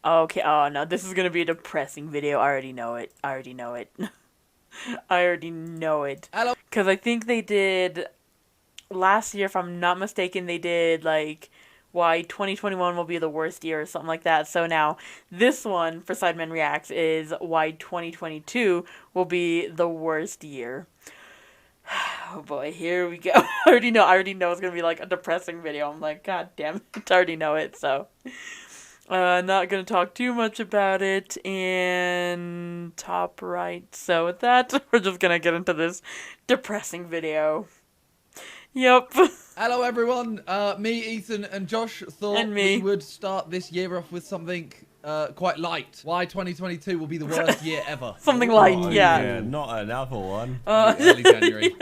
Okay, oh no, this is gonna be a depressing video. I already know it. I already know it. I already know it. Hello. Because I think they did, last year, if I'm not mistaken, they did, like, why 2021 will be the worst year or something like that. So now, this one for Sidemenreact is why 2022 will be the worst year. Oh boy, here we go. I already know it's gonna be like a depressing video. I'm like, god damn it, I already know it, so. Not gonna talk too much about it, and top right. So with that, we're just gonna get into this depressing video. Yep. Hello everyone, me, Ethan, and Josh thought And me. we would start this year off with something quite light. Why 2022 will be the worst year ever. Something light, Oh, yeah. not another one. Early January.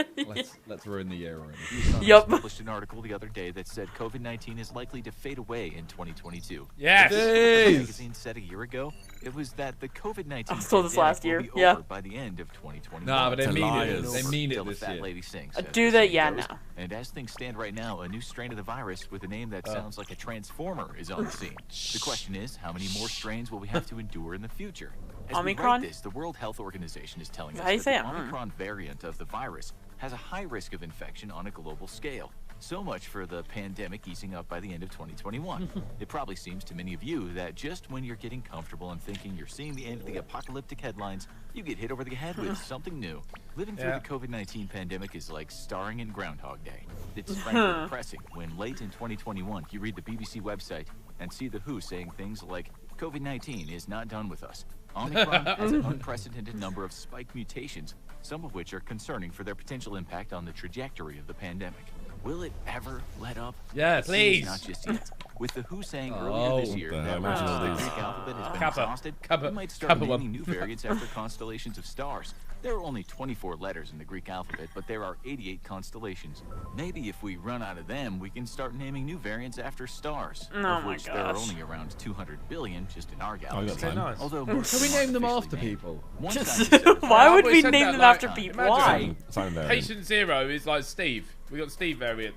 Let's ruin the year already. Yup. Published an article the other day that said COVID-19 is likely to fade away in 2022. Yes. The Jeez. magazine said a year ago it was that the COVID-19 I saw this last year, will be yeah. over by the end of 2021. Nah, but they To mean liars. it. They mean Till it the this fat year. lady sings, Do as that, the yeah, saying goes. no. And as things stand right now, a new strain of the virus with a name that sounds like a transformer is on the scene. The question is, how many more strains will we have to endure in the future? As Omicron? we write this, the World Health Organization is telling us How you that say the it? Omicron variant of the virus has a high risk of infection on a global scale. So much for the pandemic easing up by the end of 2021. It probably seems to many of you that just when you're getting comfortable and thinking you're seeing the end of the apocalyptic headlines, you get hit over the head with something new. Living through Yeah. the COVID-19 pandemic is like starring in Groundhog Day. It's frankly depressing when late in 2021 you read the BBC website and see The Who saying things like, COVID-19 is not done with us. Omicron has an unprecedented number of spike mutations, some of which are concerning for their potential impact on the trajectory of the pandemic. Will it ever let up? Yes. Please. Not just yet. With The Who saying Oh, earlier this year the that hell? most of the Oh. Greek alphabet has been Kappa. exhausted, Kappa. we might start Kappa naming one. new variants after constellations of stars. There are only 24 letters in the Greek alphabet, but there are 88 constellations. Maybe if we run out of them, we can start naming new variants after stars, Oh of my which there are gosh. only around 200 billion just in our got galaxy. time. Nice. Although Can most we of them name them aren't after officially named. people? One Just- scientist said- Why would I've we always said name that, them like, after people? imagine- Why? Sign variant. Patient Zero is like Steve. We got Steve variant.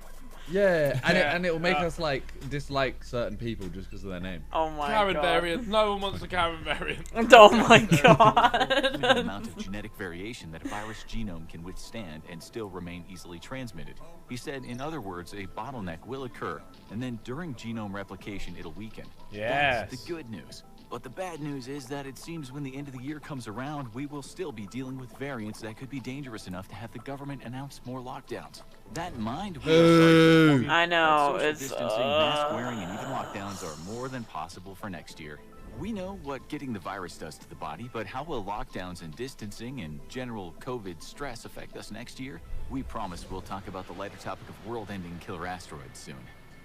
Yeah, Yeah. and it will make us like dislike certain people just because of their name. Oh my Karen god. variant. No one wants a Karen variant. Oh my Given the god. amount of genetic variation that a virus genome can withstand and still remain easily transmitted. He said, in other words, a bottleneck will occur, and then during genome replication, it'll weaken. Yes. That's the good news. But the bad news is that it seems when the end of the year comes around, we will still be dealing with variants that could be dangerous enough to have the government announce more lockdowns. That in mind, we are sorry to inform you I know, that social it's, distancing, mask wearing, and even lockdowns are more than possible for next year. We know what getting the virus does to the body, but how will lockdowns and distancing and general COVID stress affect us next year? We promise we'll talk about the lighter topic of world-ending killer asteroids soon.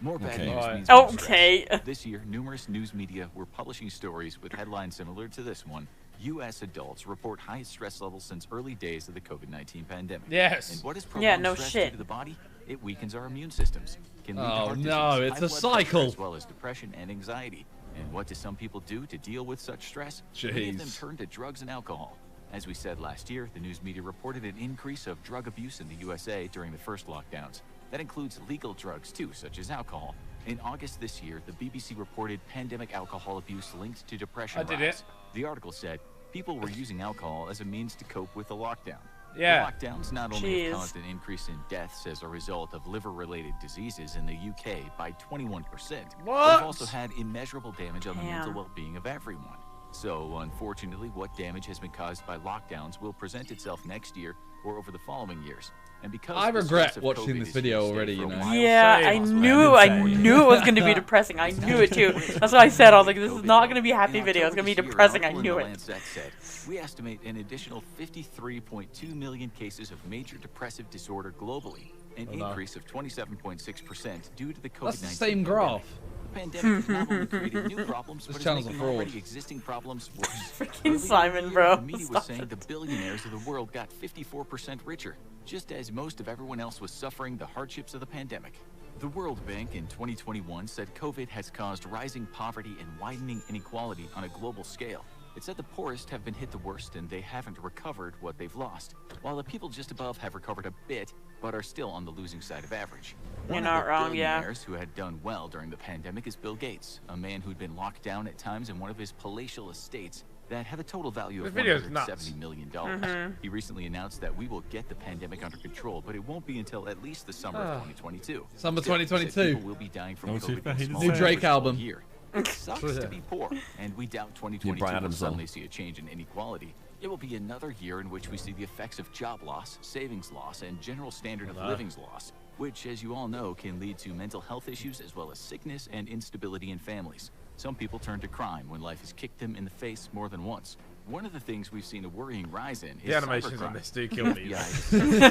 More bad Okay. news Alright. means more Okay. stress. This year, numerous news media were publishing stories with headlines similar to this one. U.S. adults report highest stress levels since early days of the COVID-19 pandemic. Yes. And what is Yeah, prolonged no stress shit. do to the body? It weakens our immune systems. Can lead to Oh, heart no, disease, it's high a blood pressure, cycle. as well as depression and anxiety. And what do some people do to deal with such stress? Many of them Jeez. turn to drugs and alcohol. As we said last year, the news media reported an increase of drug abuse in the USA during the first lockdowns. That includes legal drugs too, such as alcohol. In August this year, the BBC reported pandemic alcohol abuse linked to depression I did rise. it. The article said people were using alcohol as a means to cope with the lockdown. Yeah. The lockdowns not only have Jeez. caused an increase in deaths as a result of liver-related diseases in the UK by 21%, but What? have also had immeasurable damage on the mental Damn. well-being of everyone. So, unfortunately, what damage has been caused by lockdowns will present itself next year or over the following years. And because I the regret stress of watching COVID this is video here to stay already, for a you know. while, Yeah, Same. I That's knew what I I'm saying. knew it was gonna be depressing. I knew it too. That's what I said. I was like, this is not gonna be a happy In video. It's gonna be October this year, depressing. I an knew article in it. The Lancet said, we estimate an additional 53.2 million cases of major depressive disorder globally, an Oh, no. increase of 27.6% due to the COVID-19 That's the same pandemic. graph. The pandemic has not only created new problems, This but is channel's a making fraud. already existing problems worse. Freaking Earlier in the Simon, year, bro. The media was Stop saying it. the billionaires of the world got 54% richer, just as most of everyone else was suffering the hardships of the pandemic. The World Bank in 2021 said COVID has caused rising poverty and widening inequality on a global scale. It said the poorest have been hit the worst and they haven't recovered what they've lost, while the people just above have recovered a bit, but are still on the losing side of average. You're One not of the wrong, yeah. billionaires who had done well during the pandemic is Bill Gates, a man who'd been locked down at times in one of his palatial estates that have a total value of This video's nuts. $170 million. He recently announced that we will get the pandemic under control, but it won't be until at least the summer of 2022. Summer Still, he said 2022. people will be dying from No, too COVID bad he in didn't small say New Drake numbers all album. year. It sucks to be poor, and we doubt 2022 Brian will Adams song. suddenly see a change in inequality. It will be another year in which we see the effects of job loss, savings loss, and general standard of living's loss, which, as you all know, can lead to mental health issues as well as sickness and instability in families. Some people turn to crime when life has kicked them in the face more than once. One of the things we've seen a worrying rise in is The animations cybercrime. on this do kill me. Yeah, it seems to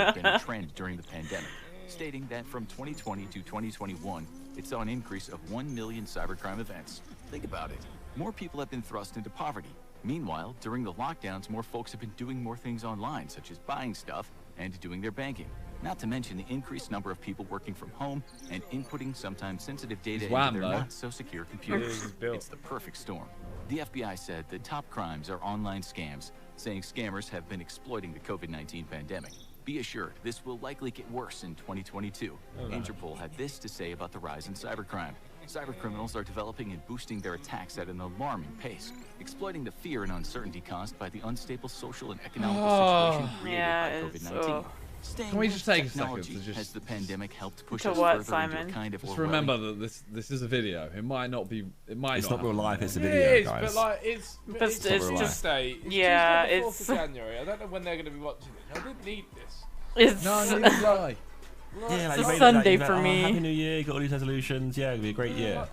have been a trend during the pandemic, stating that from 2020 to 2021, it saw an increase of 1 million cybercrime events. Think about it. More people have been thrust into poverty. Meanwhile, during the lockdowns, more folks have been doing more things online, such as buying stuff and doing their banking. Not to mention the increased number of people working from home and inputting sometimes sensitive data into wham, their though. not-so-secure computers. It is built. It's the perfect storm. The FBI said the top crimes are online scams, saying scammers have been exploiting the COVID-19 pandemic. Be assured, this will likely get worse in 2022. Interpol had this to say about the rise in cybercrime. Cybercriminals are developing and boosting their attacks at an alarming pace, exploiting the fear and uncertainty caused by the unstable social and economical situation created yeah, by it's, COVID-19. Staying Can we with just take a technology second to just- has the pandemic helped push To us what, further Simon? into a kind of Just Orwellian- remember that this is a video. It might not be. It might It's not. not real happen. life. It's a It video, is, guys. but like it's It's not real Tuesday. It's Yeah, Tuesday the 4th it's- of January. I don't know when they're going to be watching it. I didn't need this. It's No, neither did I. Yeah, like It's you a made it, Sunday you've for like, me. Oh, Happy New Year, got all these resolutions. Yeah, it'll be a great year.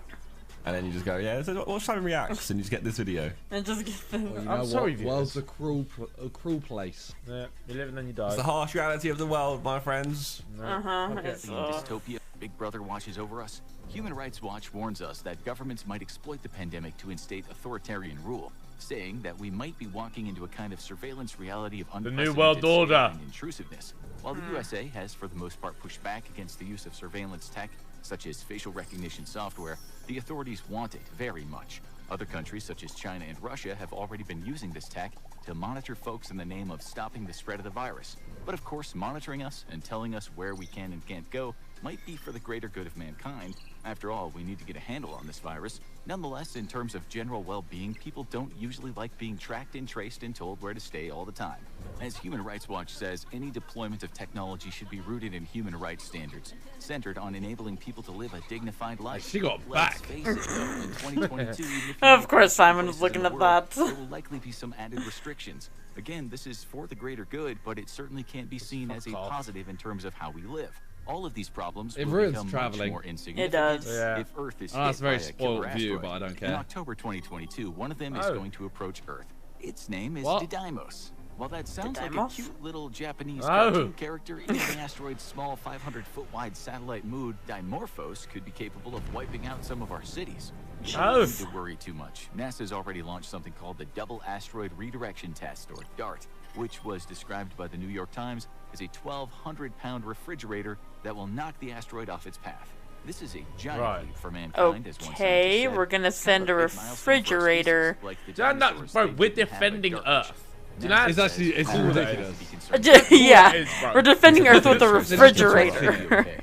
And then you just go, yeah, so watch Simon Reacts, and you just get this video. and just get the, Well, you I'm know sorry, what? viewers. World's a cruel place. Yeah, you live and then you It's die. the harsh reality of the world, my friends. Okay. it's, In dystopia, Big Brother watches over us. Human Rights Watch warns us that governments might exploit the pandemic to instate authoritarian rule, saying that we might be walking into a kind of surveillance reality of unprecedented New World scale Order. and intrusiveness. While the USA has, for the most part, pushed back against the use of surveillance tech, such as facial recognition software, the authorities want it very much. Other countries, such as China and Russia, have already been using this tech to monitor folks in the name of stopping the spread of the virus. But of course, monitoring us and telling us where we can and can't go might be for the greater good of mankind. After all, we need to get a handle on this virus. Nonetheless, in terms of general well-being, people don't usually like being tracked and traced and told where to stay all the time. As Human Rights Watch says, any deployment of technology should be rooted in human rights standards, centered on enabling people to live a dignified life. She got Let's back. face it, though, in 2022, even if you Of live course, in Simon was places looking in the at world, that. There will likely be some added restrictions. Again, this is for the greater good, but it certainly can't be seen as a off. positive in terms of how we live. All of these problems It will ruins become traveling. much more insignificant does. Yeah. if Earth is I know hit it's a very by a spoiled killer view, asteroid. but I don't In care. October 2022, one of them is Oh. going to approach Earth. Its name is What? Didymos. While that sounds like a Didymos? cute little Japanese Oh. cartoon character, even the asteroid's small 500-foot wide satellite moon, Dimorphos, could be capable of wiping out some of our cities. You Oh. don't need to worry too much. NASA's already launched something called the Double Asteroid Redirection Test, or DART, which was described by the New York Times as a 1,200-pound refrigerator that will knock the asteroid off its path. This is a giant Right. leap for mankind, as one Okay, scientist said. we're gonna send Kind a of big milestone for a refrigerator. species like the Do you know that, dinosaurs. bro? They We're didn't have a defending dark Earth. vision. Do you know NASA It's says actually it's all that ridiculous. is to be concerned. Yeah, It is, bro. we're defending Earth with a It's refrigerator.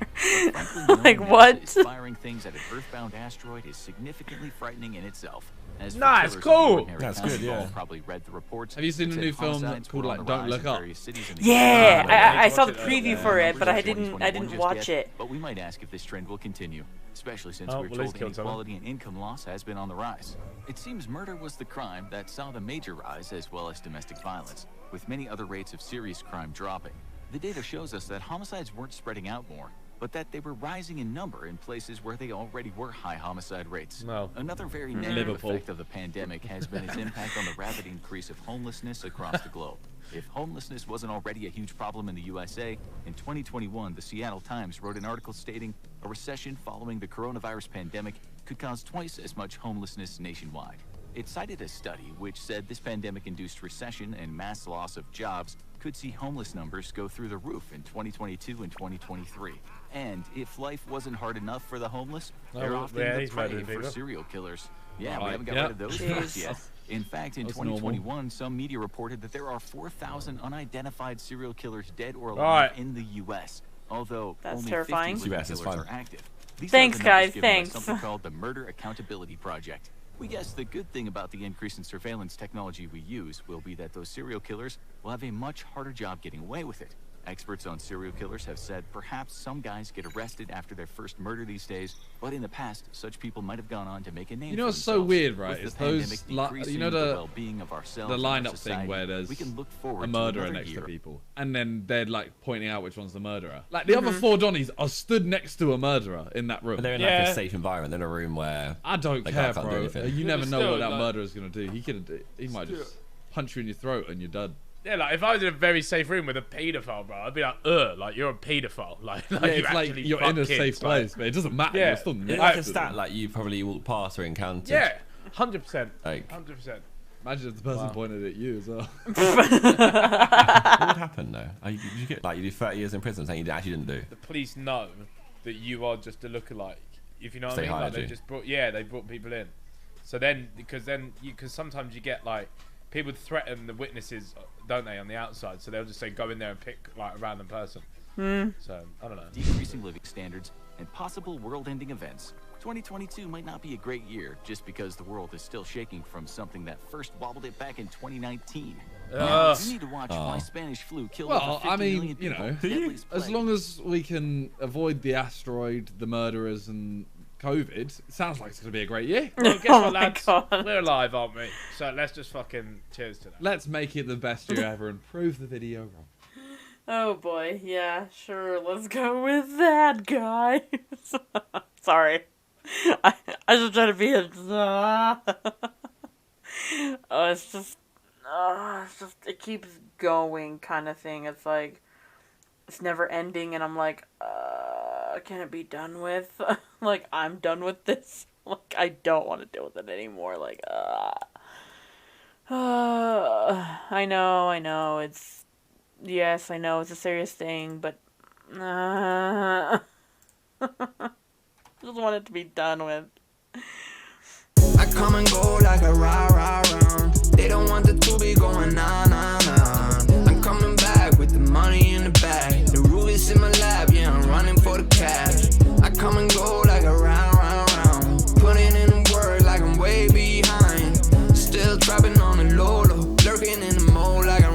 Like, what? Firing things at an earthbound asteroid is significantly frightening in itself. As for Nah, it's killers of cool. ordinary That's time, good, you've all yeah. Probably read the reports. Have you seen that the said new film homicides called, were like, on the Don't rise Look in Up? various cities in the Yeah, US. I saw the Watch it, preview yeah. for it, but I Numbers in didn't 2021 watch just yet, it. But we might ask if this trend will continue, especially since Oh, we're well, he's told killed someone. inequality and income loss has been on the rise. It seems murder was the crime that saw the major rise, as well as domestic violence, with many other rates of serious crime dropping. The data shows us that homicides weren't spreading out more, but that they were rising in number in places where they already were high homicide rates. No. Another very negative Liverpool. effect of the pandemic has been its impact on the rapid increase of homelessness across the globe. If homelessness wasn't already a huge problem in the USA, in 2021, the Seattle Times wrote an article stating a recession following the coronavirus pandemic could cause twice as much homelessness nationwide. It cited a study which said this pandemic-induced recession and mass loss of jobs could see homeless numbers go through the roof in 2022 and 2023. And if life wasn't hard enough for the homeless, Oh, they're well, often yeah, the he's prey murdering for people. serial killers. Yeah, we Right, haven't got yeah. rid of those Jeez. folks yet. In fact, in That's 2021, some media reported that there are 4,000 unidentified serial killers dead or alive Right. in the U.S., although That's only terrifying. 50 living US is killers fine. are active. These Thanks, are the numbers guys, given by thanks. something called the Murder Accountability Project. We guess the good thing about the increase in surveillance technology we use will be that those serial killers will have a much harder job getting away with it. Experts on serial killers have said perhaps some guys get arrested after their first murder these days, but in the past, such people might have gone on to make a name You know for what's so themselves. weird, With right? the Is those, pandemic you decreasing know, the well-being of ourselves the and our lineup thing society, where there's we can look forward a to murderer another next year. to people, and then they're like pointing out which one's the murderer. Like the other 4 Donnies are stood next to a murderer in that room. But they're in like Yeah. a safe environment. They're in a room where I don't the care, guy can't do bro. anything. You never but know still, what that like- murderer's gonna do. He might just punch you in your throat and you're dead. Yeah, like if I was in a very safe room with a paedophile, bro, I'd be like, like you're a paedophile. Like Yeah, you it's like actually you're fuck in a kids, safe like- place, but it doesn't matter. Yeah. You're still It's next like a to stat them. like you probably walked past or encountered. Yeah, 100%. Like, 100%. Imagine if the person Wow. pointed at you as well. what would happen though? Did you get like you do 30 years in prison, something you actually didn't do? The police know that you are just a lookalike. If you know what They I mean, like hired they you. just brought, they brought people in. So then, because sometimes you get like people threaten the witnesses, don't they, on the outside? So they'll just say go in there and pick like a random person. So I don't know. Decreasing living standards and possible world-ending events. 2022 might not be a great year just because the world is still shaking from something that first wobbled it back in 2019. Now, you need to watch why Spanish flu killed over Well, 50 I mean, million you people. know, Deadliest as plague. long as we can avoid the asteroid, the murderers, and COVID, it sounds like it's going to be a great year. Well, guess Oh what, my lads? God. We're alive, aren't we? So let's just fucking cheers to that. Let's make it the best year ever and prove the video wrong. Oh boy, yeah, sure, let's go with that, guys. Sorry. I just try to be a... it's just, it keeps going kind of thing. It's like, it's never ending, and I'm like, can it be done with? Like, I'm done with this. Like, I don't want to deal with it anymore. Like, I know, it's... Yes, I know it's a serious thing, but just want it to be done with. I come and go like a rah rah round.